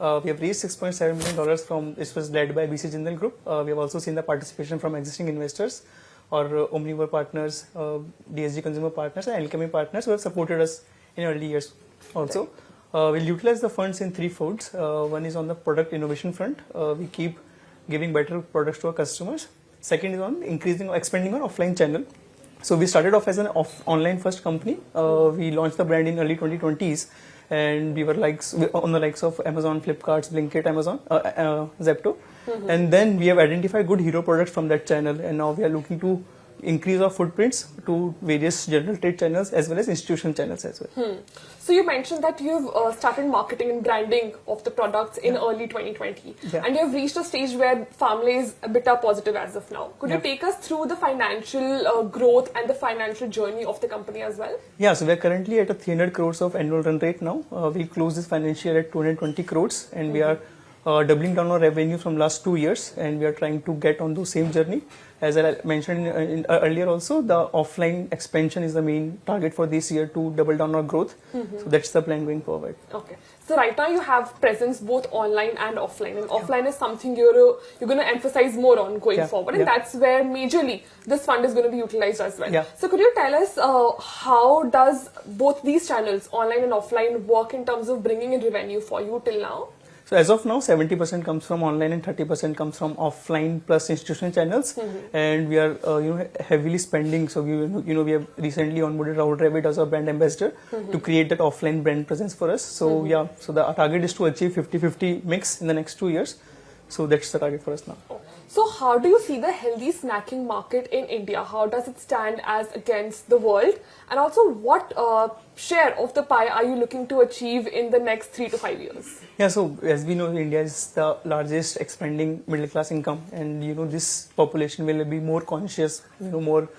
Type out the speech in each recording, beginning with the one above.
We have raised $6.7 million from, this was led by BC Jindal Group. We have also seen the participation from existing investors or Omnivore partners, DSG Consumer Partners and Alchemy Partners who have supported us in early years. Also, we'll utilize the funds in three folds. One is on the product innovation front. We keep giving better products to our customers. Second is on expanding our offline channel. So we started off as an online first company. We launched the brand in early 2020s. And we were on the likes of Amazon, Flipkart, Blinkit, Amazon, Zepto. And then we have identified good hero products from that channel. And now we are looking to increase our footprints to various general trade channels as well as institutional channels as well. So you mentioned that you've started marketing and branding of the products in early 2020. And you've reached a stage where Farmley is EBITDA positive as of now. Could you take us through the financial growth and the financial journey of the company as well? Yeah, so we're currently at a 300 crores of annual run rate now. We closed this financial year at 220 crores and we are doubling down our revenue from last 2 years, and we are trying to get on the same journey. As I mentioned earlier also, the offline expansion is the main target for this year to double down our growth. So that's the plan going forward. Okay. So right now you have presence both online and offline, and offline is something you're going to emphasize more on going forward, and that's where majorly this fund is going to be utilized as well. So could you tell us how does both these channels, online and offline, work in terms of bringing in revenue for you till now? So as of now, 70% comes from online and 30% comes from offline plus institutional channels, and we are heavily spending. So we have recently onboarded Rahul Dravid as our brand ambassador to create that offline brand presence for us. So so the target is to achieve 50-50 mix in the next 2 years. So that's the target for us now. So how do you see the healthy snacking market in India? How does it stand as against the world? And also what share of the pie are you looking to achieve in the next 3 to 5 years? Yeah, so as we know, India is the largest expanding middle class income, and this population will be more conscious, more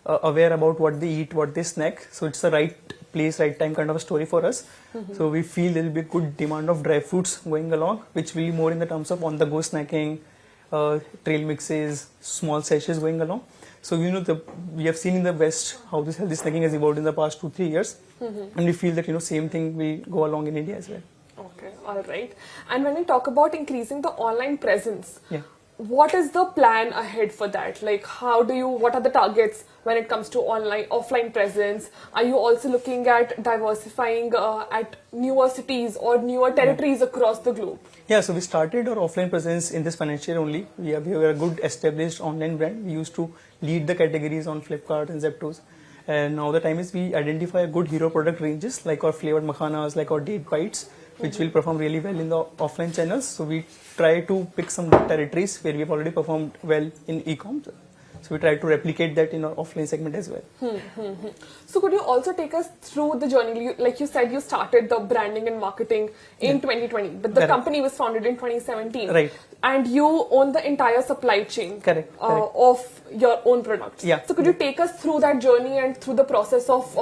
aware about what they eat, what they snack. So it's the right place, right time kind of a story for us. So we feel there will be a good demand of dry fruits going along, which will be more in the terms of on-the-go snacking, trail mixes, small sachets going along. So we have seen in the West how this healthy snacking has evolved in the past 2-3 years, and we feel that same thing will go along in India as well. Okay, all right. And when we talk about increasing the online presence, what is the plan ahead for that? Like, what are the targets when it comes to offline presence? Are you also looking at diversifying at newer cities or newer territories across the globe? Yeah, so we started our offline presence in this financial year only. We are a good established online brand. We used to lead the categories on Flipkart and Zeptos. And now the time is we identify a good hero product ranges like our flavored makhanas, like our date bites, which will perform really well in the offline channels. So we try to pick some good territories where we have already performed well in e-com. So we try to replicate that in our offline segment as well. So could you also take us through the journey? Like you said, you started the branding and marketing in 2020, but the company was founded in 2017. Right. And you own the entire supply chain of your own products. So could you take us through that journey and through the process of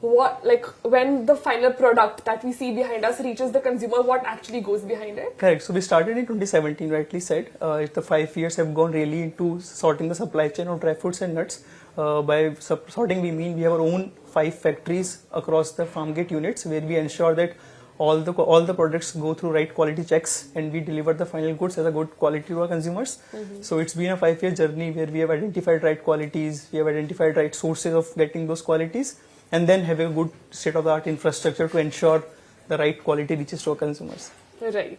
when the final product that we see behind us reaches the consumer, what actually goes behind it? Correct. So we started in 2017, rightly said. The 5 years have gone really into sorting the supply chain of dry fruits and nuts. By sorting, we mean we have our own 5 factories across the farm gate units where we ensure that all the products go through right quality checks and we deliver the final goods as a good quality to our consumers. So it's been a 5-year journey where we have identified right qualities, we have identified right sources of getting those qualities, and then have a good state-of-the-art infrastructure to ensure the right quality reaches to our consumers. Right.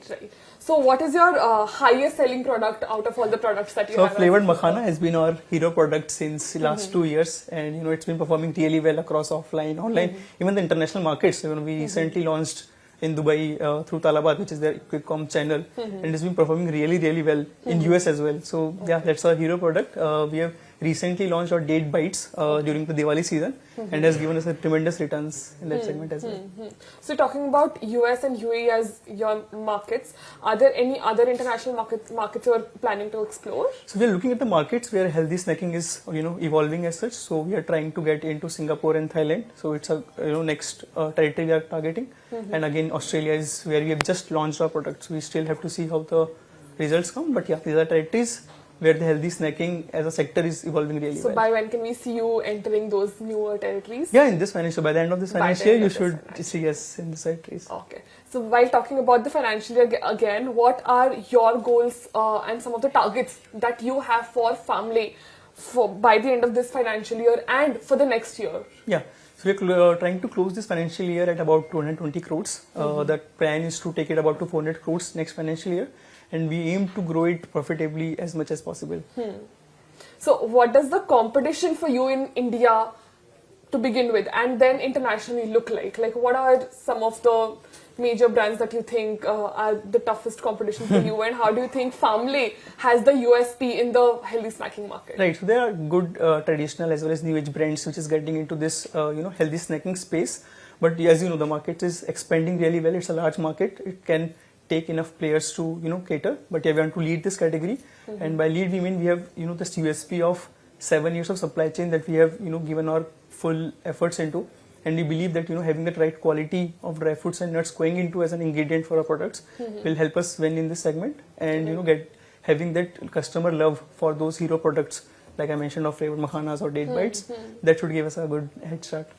So what is your highest selling product out of all the products that you have? So flavored makhana has been our hero product since last 2 years, and it's been performing really well across offline, online, even the international markets. We recently launched in Dubai through Talabat, which is their quick com channel, and it's been performing really well in US as well. So that's our hero product. We have recently launched our date bites during the Diwali season, and has given us a tremendous returns in that segment as well. So talking about US and UAE as your markets, are there any other international markets you are planning to explore? So we are looking at the markets where healthy snacking is evolving as such. So we are trying to get into Singapore and Thailand. So it's a next territory we are targeting, and again Australia is where we have just launched our products. We still have to see how the results come, but these are territories where the healthy snacking as a sector is evolving really well. So by when can we see you entering those newer territories? Yeah, in this financial, by the end of this financial year, you should see us in this territories. Okay. So while talking about the financial year again, what are your goals and some of the targets that you have for Farmley by the end of this financial year and for the next year? Yeah. So we're trying to close this financial year at about 220 crores. The plan is to take it about to 400 crores next financial year. And we aim to grow it profitably as much as possible. So what does the competition for you in India to begin with and then internationally look like? Like what are some of the major brands that you think are the toughest competition for you, and how do you think Farmley has the USP in the healthy snacking market? Right, so there are good traditional as well as new age brands which is getting into this healthy snacking space. But as you know, the market is expanding really well. It's a large market. It can take enough players to cater, but yeah, we want to lead this category. And by lead we mean we have this USP of 7 years of supply chain that we have given our full efforts into, and we believe that having the right quality of dry fruits and nuts going into as an ingredient for our products will help us win in this segment, and having that customer love for those hero products like I mentioned of flavored makhanas or date bites, that should give us a good head start.